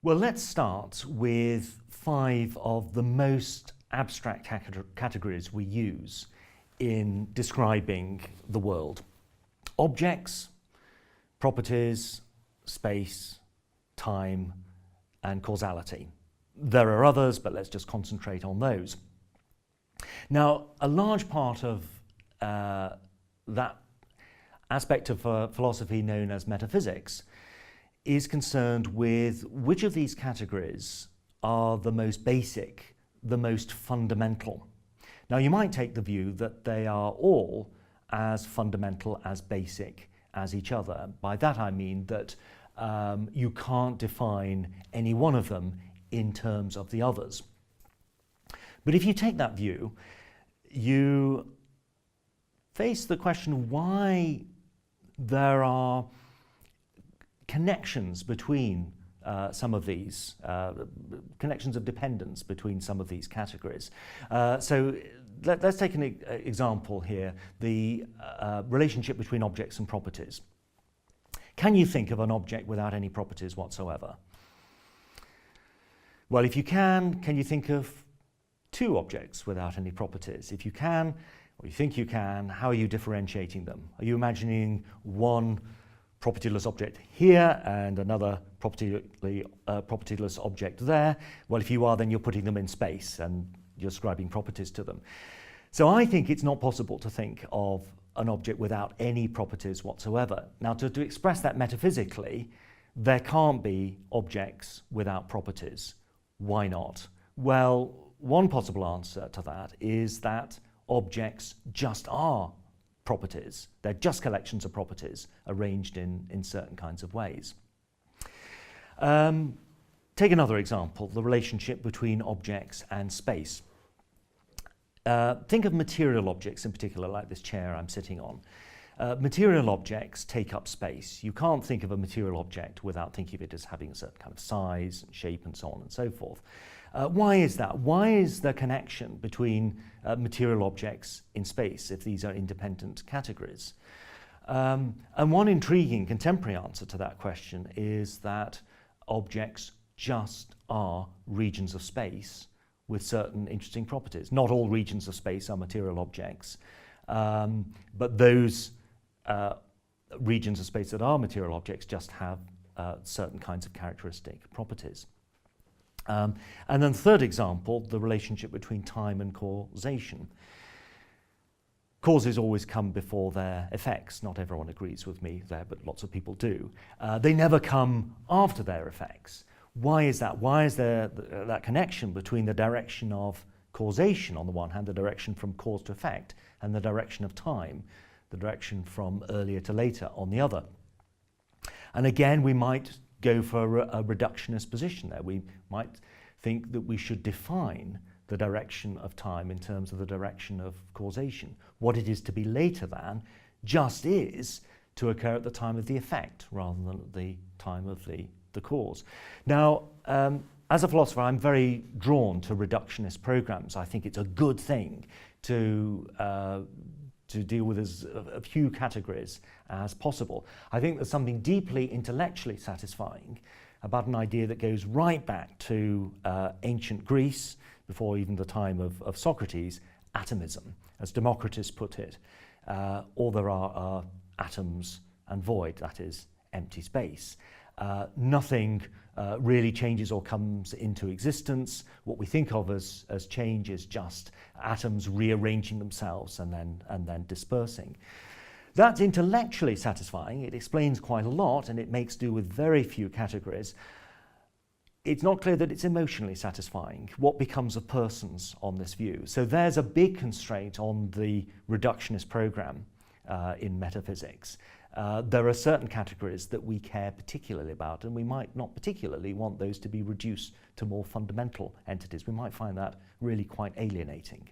Well, let's start with 5 of the most abstract categories we use in describing the world. Objects, properties, space, time, and causality. There are others, but let's just concentrate on those. Now, a large part of that aspect of philosophy known as metaphysics is concerned with which of these categories are the most basic, the most fundamental. Now, you might take the view that they are all as fundamental, as basic as each other. By that I mean that you can't define any one of them in terms of the others. But if you take that view, you face the question why there are connections between some of these, connections of dependence between some of these categories. So let's take an example here, the relationship between objects and properties. Can you think of an object without any properties whatsoever? Well, if you can you think of 2 objects without any properties? If you can, or you think you can, how are you differentiating them? Are you imagining one propertyless object here and another propertyless object there? Well, if you are, then you're putting them in space and you're ascribing properties to them. So I think it's not possible to think of an object without any properties whatsoever. Now, to express that metaphysically, there can't be objects without properties. Why not? Well, one possible answer to that is that objects just are properties. They're just collections of properties arranged in certain kinds of ways. Take another example, the relationship between objects and space. Think of material objects in particular, like this chair I'm sitting on. Material objects take up space. You can't think of a material object without thinking of it as having a certain kind of size, and shape, and so on and so forth. Why is that? Why is the connection between material objects in space if these are independent categories? And one intriguing contemporary answer to that question is that objects just are regions of space with certain interesting properties. Not all regions of space are material objects, but those regions of space that are material objects just have certain kinds of characteristic properties. And then the third example, the relationship between time and causation. Causes always come before their effects. Not everyone agrees with me there, but lots of people do. They never come after their effects. Why is that? Why is there that connection between the direction of causation on the one hand, the direction from cause to effect, and the direction of time, the direction from earlier to later on the other? And again, we might go for a reductionist position there. We might think that we should define the direction of time in terms of the direction of causation. What it is to be later than just is to occur at the time of the effect rather than at the time of the cause. Now, as a philosopher, I'm very drawn to reductionist programs. I think it's a good thing to deal with as a few categories as possible. I think there's something deeply intellectually satisfying about an idea that goes right back to ancient Greece, before even the time of Socrates, atomism. As Democritus put it, all there are atoms and void, that is, empty space. Nothing really changes or comes into existence. What we think of as change is just atoms rearranging themselves and then dispersing. That's intellectually satisfying. It explains quite a lot and it makes do with very few categories. It's not clear that it's emotionally satisfying. What becomes of persons on this view? So there's a big constraint on the reductionist program in metaphysics. There are certain categories that we care particularly about, and we might not particularly want those to be reduced to more fundamental entities. We might find that really quite alienating.